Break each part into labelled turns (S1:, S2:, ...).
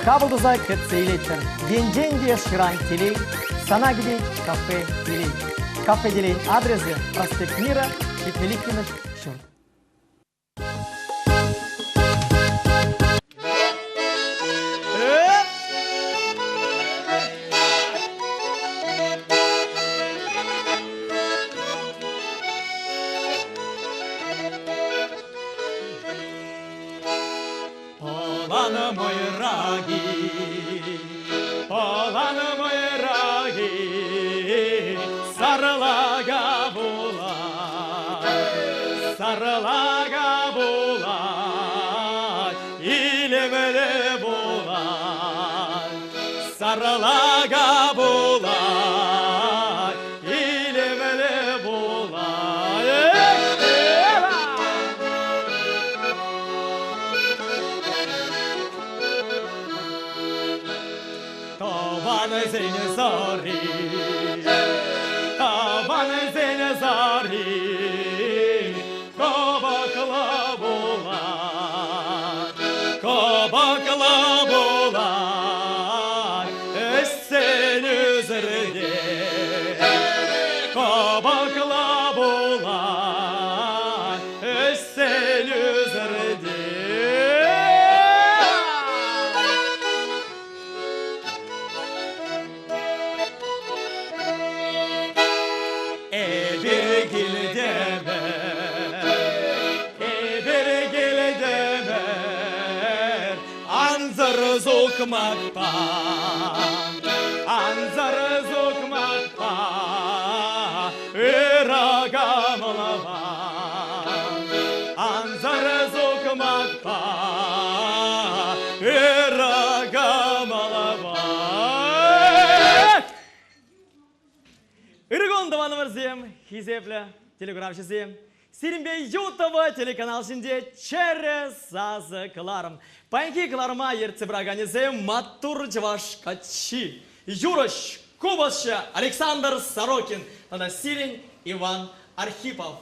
S1: Хабылдыза кетсейлеттер. Венженде шыран телей, сана гидей кафе телей. Кафе телей адресі проспект Мира, Шепеликиныш, Шур.
S2: Sarılaga bulay, ilimli bulay. Sarılaga bulay, ilimli bulay. Tavanı seni zari, tavanı seni zari. Kabakla bulay, sen üzerinde. Kabakla bulay, sen üzerinde. Bir gil deme, bir gil deme. Anzar zokmakta, anzar zokmakta, iragamlava. Anzar zokmakta, iragamlava. Иргон даванымырзем, хизепле, телеграфчызем. Сиринбе ютова телеканал шинде через азыкларым. Панки кларма ерцебраганезем матур джвашкачи. Юрош Кубаша Александр Сорокин. Ана Сирин Иван Архипов.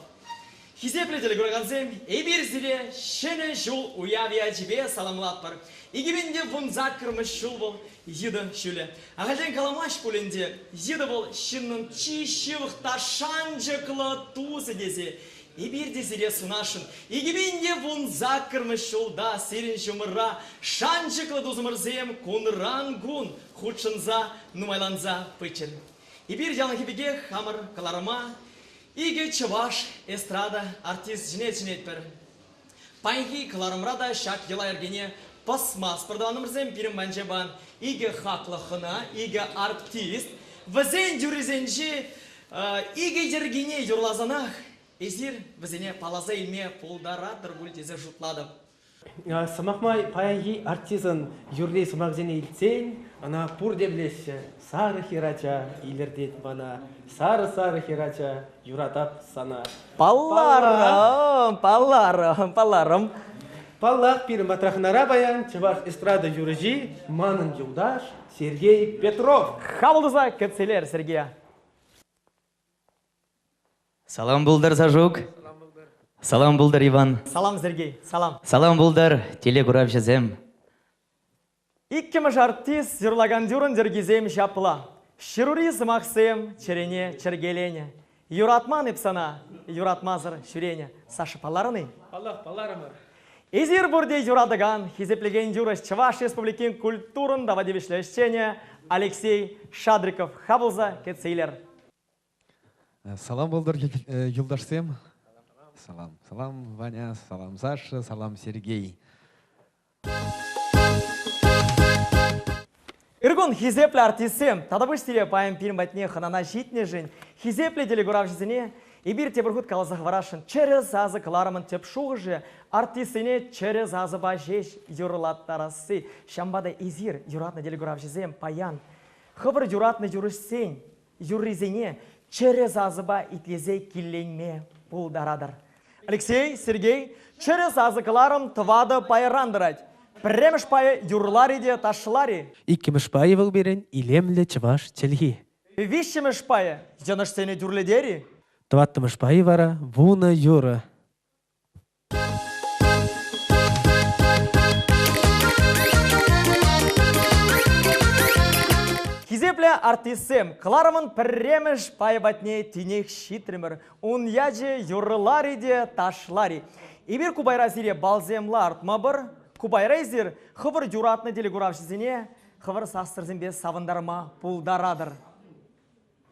S2: Хизепле телеграфчызем эбир зиле шене жул уявия тебе саламлатпар. Игибинде вунзак кырмыш жул бол йыды шүле. Ағажен каламаш пулінде йыды бол шинның чишивықта шанжықлы тузы десе. Ибир дезире сунашын, игибинде вунзак кырмыш жолда серин жумырра, шанжықлы дузымырзем кунран гун, худшынза нумайланза пычыр. Ибир жалынхибеге хамыр каларыма, иге чываш эстрада артист жинет-жинетпір. Пайхи каларымрада шак ела ергене пасмас продаванымырзем пирім банжебан, иге хаклыхына, иге артист, візен дюризенжи, иге ергене юрлазанах, Эзир бізіне палаза илме полдаратыр бүлтезе жұтладым.
S3: Самақмай паяги артизан юрлей сумақзене илтсен, ана пұр деблесі сары хирача илердет бана, сары хирача юратап сана.
S1: Палларым.
S3: Паллақ пир матрахнара баян, чываш эстрада юрыжи, манын юлдаш Сергей Петров.
S1: Хабылдыза кетселер, Сергея.
S4: Салам булдар, Зажук. Салам булдар, Иван.
S1: Салам, Сергей. Салам.
S4: Салам булдар, телегурав жазем.
S1: Иккіміш артист зюрлаган дюрын дергизем шапла. Шируриз мақсем черене чергелене. Юратман ипсана, юратмазыр шүрене. Сашы паларыны?
S3: Паларымыр.
S1: Эзир бурде юрадыган, хизеплеген дюрыш Чуваш республикин культурын давадевишлешчене Алексей Шадриков. Хабылза кетсейлер.
S5: Салам булдар, юлдашсем. Салам Ваня, салам Саша, салам Сергей.
S1: Иргон хизепле артистсем, тадабыш стиле паем пирм батне ханана житне жин, хизепле делегурав жизне, и бир тебургут калазах варашын, через азы кларамын теп шуғыжы, артистине через азы бажеш юрлаттарасы, шамбада изир юратны делегурав жизем паян, хыбыр юратны юрышсен, юрризене, через азыба итлезе килленме пулдарадыр. Алексей, Сергей, через азы кларам твады пайрандырать. Премеш пайы юрлари де ташлари.
S3: Иккіміш пайы был берен илемлі чываш челги.
S1: Вишчемеш пайы, жаныш сені дюрледери.
S3: Тваттымыш пайы вара вуна юра.
S1: Хизепле артисем, кларамын пірреміш пайбатне тинех шитримір, ун яже юрлариде ташлари. Ибір кубайра зире балземла артма бір, кубайра зир хывыр юратны делегуравшызіне, хывыр састырзымбе савындарма пулдарадыр.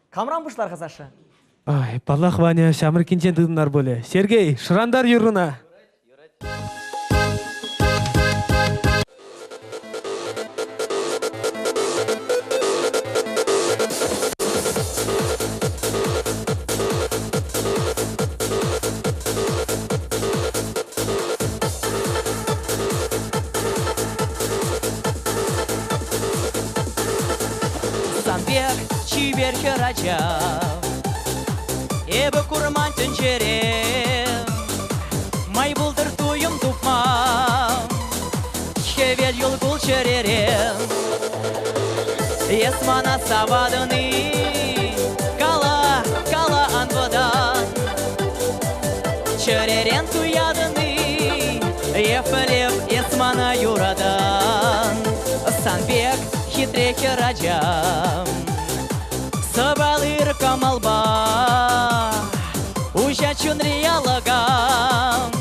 S1: Камран бұшлар қазашы?
S3: Ай, паллах Ваня, шамыр кенчен тыдынар боле. Сергей, шырандар юрына.
S4: Санбек чибер херача, эбі курман түнчере, май булдыр туйым тупма, хевел юл кул черере. Есмана савадыны, кала анвадан, черерен туядыны, ефелев есмана юрадан. Санбек хитре херача, Сабалыр камалба, ужа чунри алагам,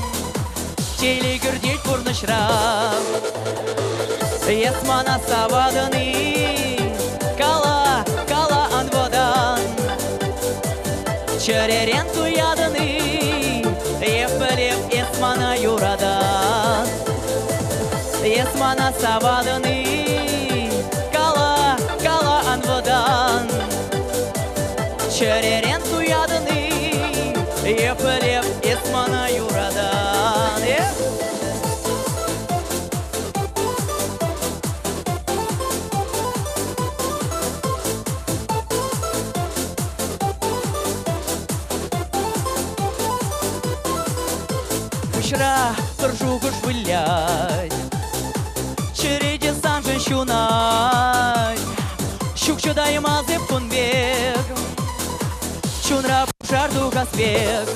S4: теле гүрдет бурнышра, есмана савадыны, кала анвадан, черерен туядыны, ефелев есмана юрадан, есмана савадыны, кала анвадан, черерен туядыны, ефелев есмана юрадан. Пушра тұржу күш вылять, череде сан женщунай, щукчудай мазып кунбек, чунра пушарду каспек.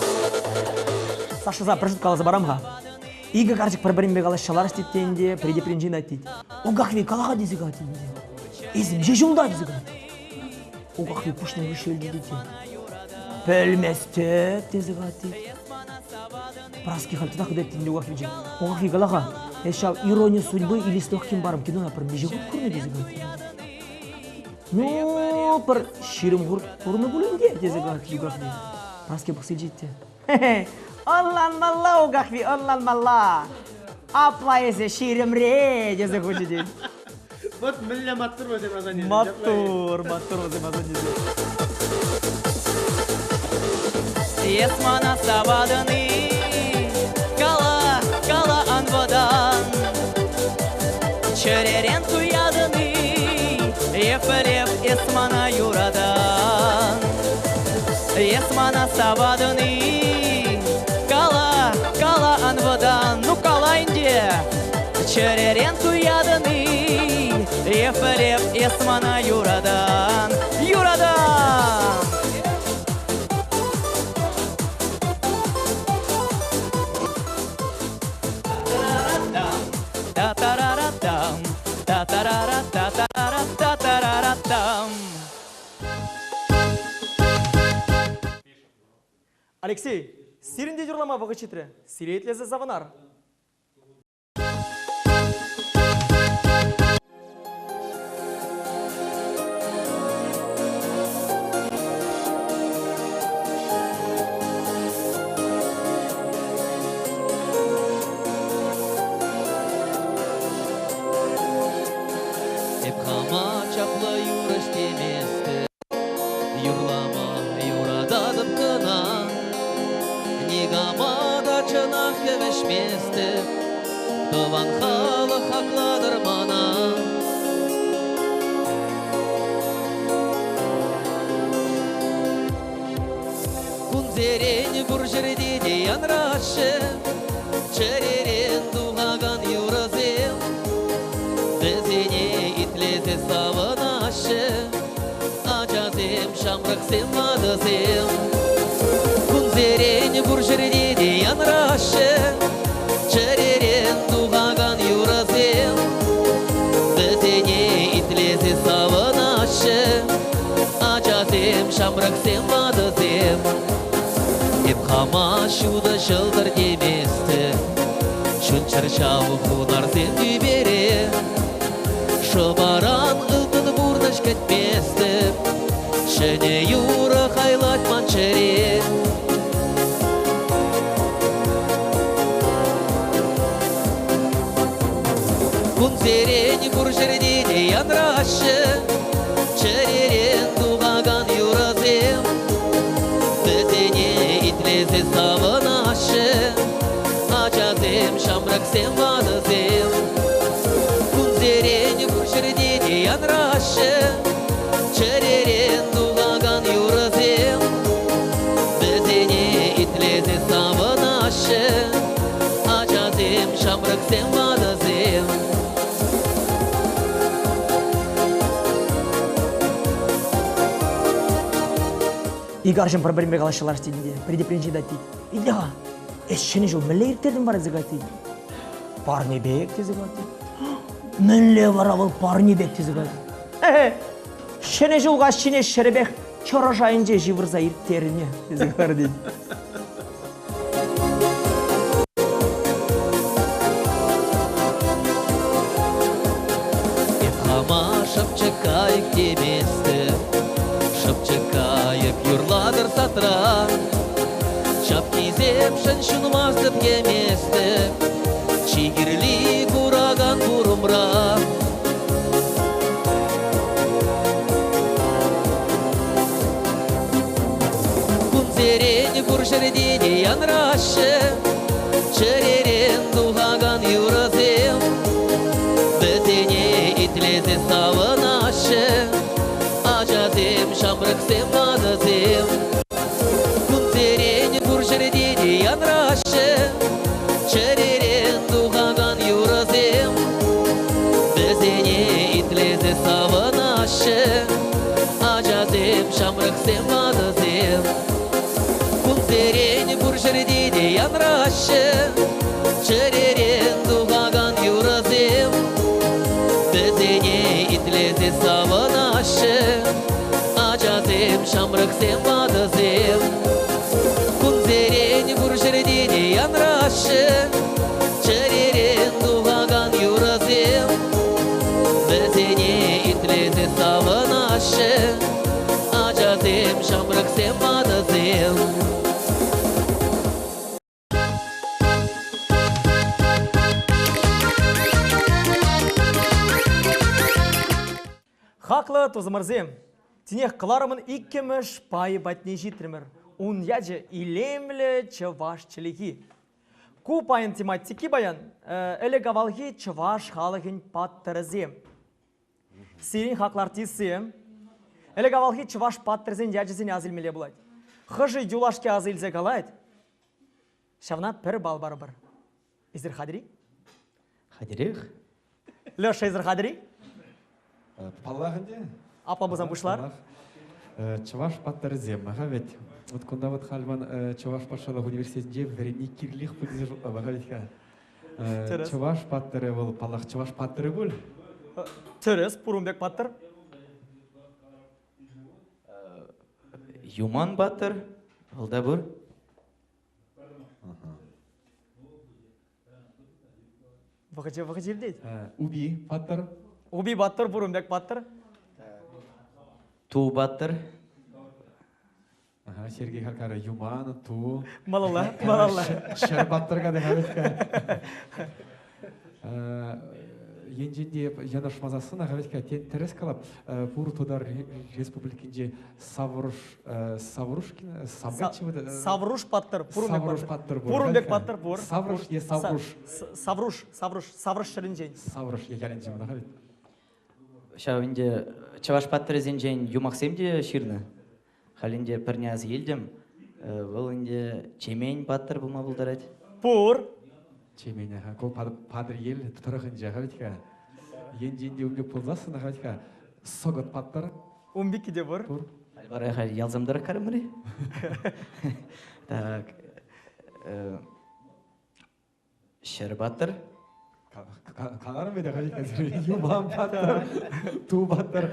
S1: Сашыза прыжып қалазы барамға. Игі қаржық бір-бірінбе қалашшалар істеттенде, приде принжин айтты. Оғақвей қалаға дезігі атынде. Ezim jejulda bizi gayet. O kakı puşna bir şey dedi. Pelmeste tezi gayet. Праски хальты так дет тинде уахи же. Уахи галаха. Эшав ирония судьбы или стохким барам кино на промежу курны дези гайет. Ну, пар ширим курны булынде дези гайет югахи. Праски бахсилжитте. Аллан-малла угахи, аллан-малла. Апла есе ширим ре дези гайет.
S3: Вот милля маттур возем азанезе.
S1: Маттур возем азанезе.
S4: Есмана савадыны, кала анвадан, черерен туядыны, ефелев есмана юрадан. Есмана савадыны, кала анвадан, ну кала инде, черерен туядыны, ефелев есмана юрадан. Юрадан!
S1: Алексей, сиринде журлама вғы читрі, сиретлезі заванар.
S4: Епхама чапла юрастеместі, юрлама юрададып кына, Нигама да чынақ кевешместі, Тыван халы хақладыр мана. Күнзерен бұр жерде де янрашы, Черерен дұғаған юразел, Зезене итлезе савынашы, Ачазем шамрықсен мадызем. Күнзерен бұр жерде де янрашы, Черерен дұғаған юразел, Зезене итлезе савынашы,
S6: шамраксем вадызем. Деп қама шуды жылдыр деместі, шүн чырчау хунарзем дүйбере. Шыбаран ұлтын бұрныш кетместі, шыне юры қайлат манчыре. Күн зерен күр жердене янрашы, чыререн туғаған юразем. Бізене итлезе савынашы, ачазем шамраксем вадызем. Күн зерен күр жердене янрашы, чыререн туғаған юразем. Бізене итлезе савынашы, ачазем шамраксем вадызем.
S1: Игаржым проблеме қалашылар стилінде, предепренжидат дейді. Идеға, әшшіні жыл мүлі ертердің бар зігат дейді. Парни бек тезігат дейді. Мүлі бара бұл парни бек тезігат дейді. Шыны жылға шыны шырыбек чора жайынже живырза ертеріне тезігар дейді.
S6: Ема шапчыкайык деместі, шапчыкайык юрладыр сатра. Шап кизеп шын шынмазып еместі, чигірли кураган бұрымра. Күн зерен күр жердене янрашы, чыререн туғаған юразем. Бізене итлезе савынашы, ачазем шамраксем вадызем. Күн зерен күр жердене янрашы, чыререн туғаған юразем. Бізене итлезе савынашы, ачазем шамраксем вадызем. Күн зерен күр жердене янрашы, чыререн туғаған юразем. Бізене итлезе савынашы, ачазем шамраксем вадызем. Күн зерен күр жердене янрашы, чыререн туғаған юразем. Бізене итлезе савынашы, ачазем шамраксем вадызем.
S1: Хақлы тұзымырзем, тінех қыларымын иккеміш пайы бәтіне житірмір. Он яджы илемлі чываш чілігі. Ку пайын тематики баян, әлі гавалғы чываш халығын паттырызем. Сирин хақлар тисем, әлі гавалғы чываш паттырызен яджызен азылмеле бұлайды. Хыжы дюлашке азылзе қалайды. Шавна пір бал бары бір. Издір қадiri?
S4: Хадирих?
S1: Леша издір қадiri?
S5: Паллахынде?
S1: Апа бұзан бұшлар?
S5: Чаваш паттырызем, аға вет. Вот кунда вот хальман Чаваш пашалах университетінде вредни кирлих пыльзе жұлға, аға ветка. Чаваш паттыры бол, паллах Чаваш паттыры бол.
S1: Түріс, Пурумбек паттыр?
S4: Юман баттыр, алда бұр.
S1: Вағыжы дейді?
S5: Уби паттыр.
S1: Уби баттыр, Пурумбек паттыр?
S4: Ту баттыр.
S5: Сергей Харкары Юман, Ту.
S1: Малалла, малалла.
S5: Шар паттырға да ғаветка. Енженде Янош Мазасын ағаветка терес қалап, Пуру Тудар республикінде Саврушкин,
S1: Савруш паттыр,
S5: Савруш паттыр.
S1: Пурумбек паттыр, Пур.
S5: Савруш, е Савруш.
S1: Савруш шырынжен.
S5: Савруш, е яленжен ағавет.
S4: Шауынде Чаваш паттыр зенжен юмақсемде ширны. Халинде пірняз елдім. Бұл инде чемень паттыр бұлма бұлдарады.
S1: Пур.
S5: Чемень, кол падыр ел тұтырығынже ағаветка. Енженде өмге пұлзасын ағаветка. Согот паттыр.
S1: Умбики де бұр.
S5: Пур.
S4: Әлбарай хал ялзамдары қарымыры. Так. Шер баттыр.
S5: Қаларым еді ағаветка. Юман паттыр. Ту паттыр.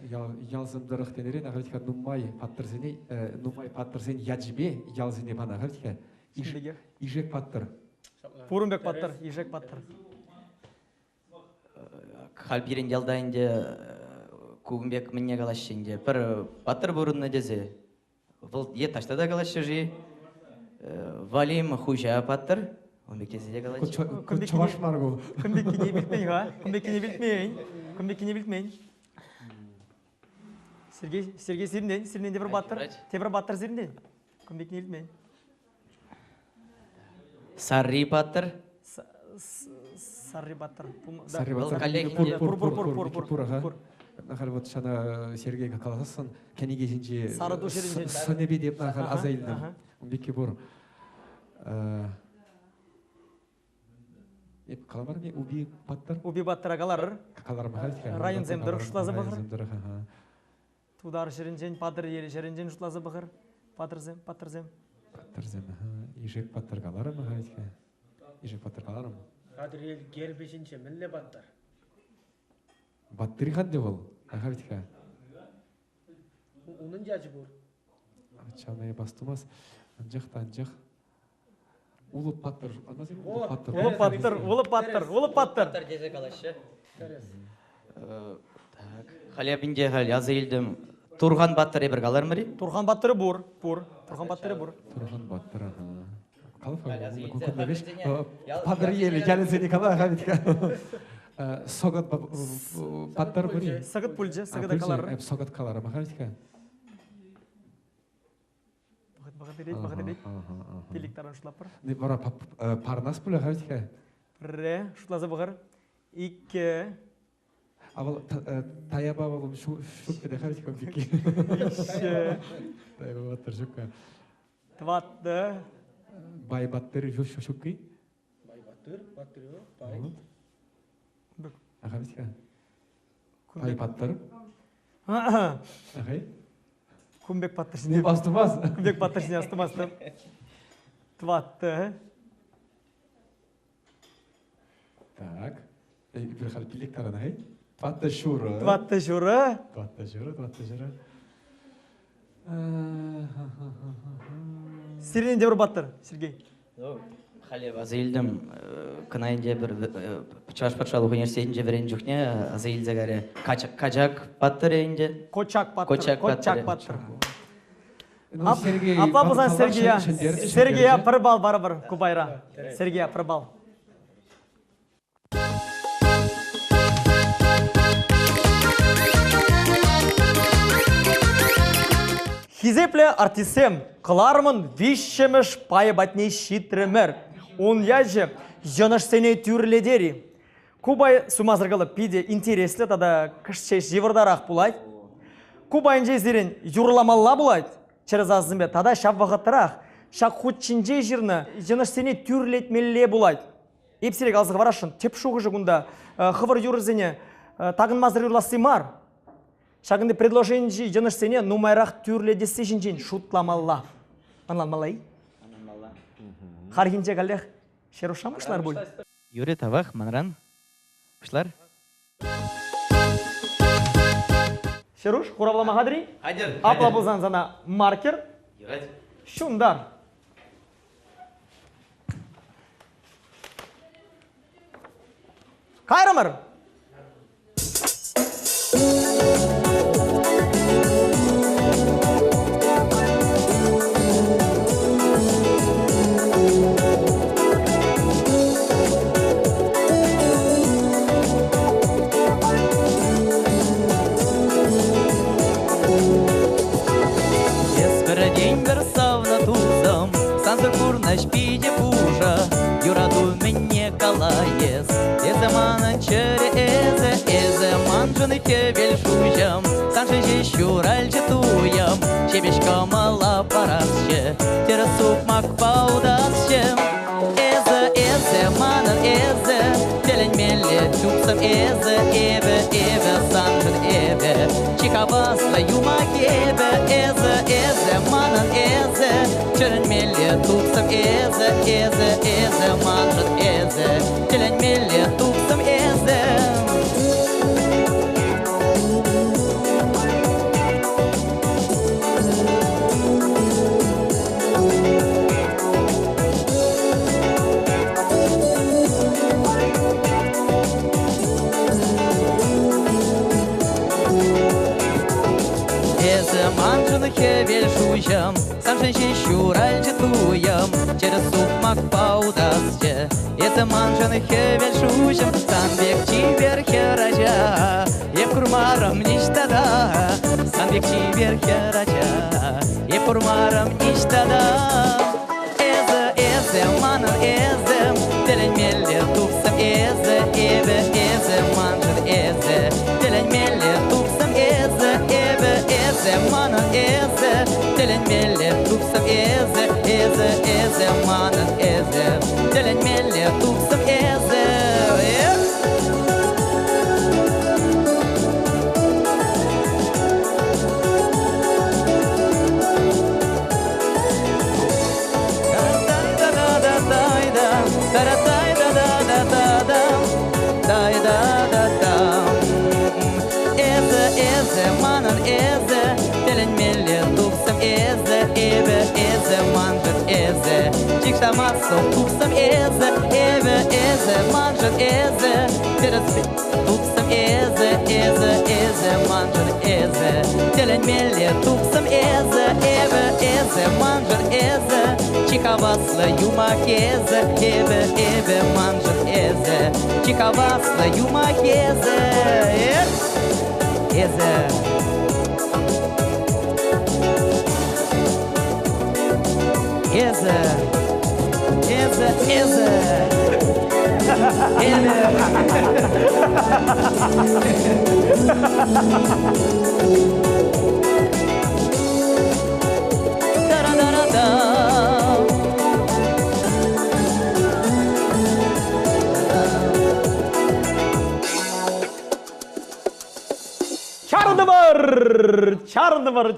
S5: ялзымдырық тенерен ағавитка нумай паттырсен яджбе ялзыне бана ағавитка ижек паттыр.
S1: Пурумбек паттыр, ижек паттыр.
S4: Халпирин ялдайынде Кугумбек мне галашинде. Пір паттыр бұрынны дезе. Бұл е ташта да галашы жи. Валим хужа паттыр. Кумбекезе де галашы.
S5: Чаваш маргу.
S1: Кумбеккине билтмейін, ға? Кумбеккине билтмейін. Кумбеккине билтмейін. Сергей сирінден де бір баттыр. Те бір баттыр сирінден. Кумбеккине билтмейін.
S4: Сарри паттыр.
S1: Сарри баттыр.
S5: Сарри
S4: Бұл
S5: баттыр.
S4: коллеги.
S5: Пур. Нахал вот шана Сергейга каласын кенеге жинже
S1: Сары душ ерінже.
S5: сөнебе деп нахал азайлды. Беке бур. Еп каламар не уби паттыр.
S1: Уби баттыр агалар.
S5: Калар махалдика.
S1: Райын земдір ұшлазы бұғыр.
S5: Земдір.
S1: Тудар жерінжен, падыр ері жерінжен ұшлазы бұғыр. Паттыр зем.
S5: Паттыр зем. Ижек паттыр калар махалдика. Ижек паттыр каларым.
S3: Кадыр ел гер бешінше мілле баттар.
S5: Баттырхан де бол. Ағавитка.
S3: Оның жажы бұр.
S5: Чанай бастымас. Анжақ. Улы паттыр.
S1: Улы паттыр.
S4: Дезе галашы. Халябинде хал язылдым. Турган баттыр ебір галар мыри?
S1: Турхан баттыры бұр. Турхан баттыры бұр.
S5: Турган баттыр. Падыр елі кәлісені кала ағавитка. Согат паттар бұри.
S1: Сагыт пульжы, сагыда калар.
S5: Согат калар ағавитка.
S1: Бағыт ерейд. Пеліктарын шулап бұр.
S5: Бара парнас бұлы ағавитка.
S1: Ре, шулазы бұғыр. Икі.
S5: Авал таяба болым шук беді ағавитка беке.
S1: Иші.
S5: Таяба баттыр шукка.
S1: Тватты.
S5: Бай баттыр шукки.
S3: Баттыр.
S5: Ағавитка. Бай баттыр. Ағай.
S1: Кумбек паттыр
S5: Не
S1: сіне.
S5: бастымас.
S1: Кумбек паттыр сіне астымасты. Тватты.
S5: Так. Bir hal pilek tarana hay. Tvatta şuru.
S1: Тватты жұры.
S5: Tvatta şuru.
S1: Сирінен де бір баттыр, Сергей.
S4: Халеп азылдым. Кынайынде бір Чаваш патшалық университетінде бірін жүхне азылды ғары. Качак паттыр енде.
S1: Кочак паттыр.
S5: Сергей.
S1: Апа бұзан Сергейя. Сергейя бір бал бары бір Кубайра. Сергейя бір бал. Хизепле артисем, қылармын вишшеміш пайы батней шитремер. Он яжы, жыныш сене түрледері. Кубай сумазырғылы пиде интереслі тада кішчеш живырдарақ бұлайд. Кубайын жезерін юрламалла бұлайд. Через азымбе тада шап вағыттырақ. Шақ худчинже жирны жыныш сене түрлетмелле бұлайд. Епсерек азығы варашын, теп шуғы жығында хывыр юрызыне тағын мазыр юрласымар. Шағынды предложенжі жыныш сене нумайрақ түрледесі жінжен шутламалла. Анланмалай? Харгинже қалдех шерушам ұшлар бұл?
S4: Юре тавах, манран. Ұшлар?
S1: Шеруш, хуравлама қадри?
S4: Хайдер.
S1: Апла бұлзан зана маркер.
S4: Юрать.
S1: Шундар. Қайрамыр?
S6: Шпиде пужа, юраду мене калаес. Эзе манын чыре эзе манжыны кебел шужам. Санжы щураль туям, чебеш камала парасче, тера сукмак паудасче. Эзе манын телен мелле чупсам эве санжын эве. Чикабасла юмак эзе манын чырын мелле тупсам эзе манжын телен мелле тупсам эзе манжын хевел шужам, саншын щуральжы туям, через сукмак паудасче, эзе манжын хевел шужам, санбек чибер херача, еп курмарам ништада, санбек чибер херача, еп курмарам ништада. Эзе манын эзем, теленмелле тупсам эзе, эзе манжын эзе, теленмелле тупсам эзе, манын эзе, теленмелле тупсам эзе манын эзе, теленмелле тупсам эзе. Эзе, теленмелле тупсам эзе, манжын эзе, чиксамасов тупсам эзе, манжын эзе, терес тупсам эзе, манжын эзе, теленмелле тупсам эзе, манжын эзе, чикавасла юмак эзе, манжын эзе, чикавасла юмак эзе,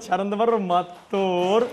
S1: Чарынды бар, матур.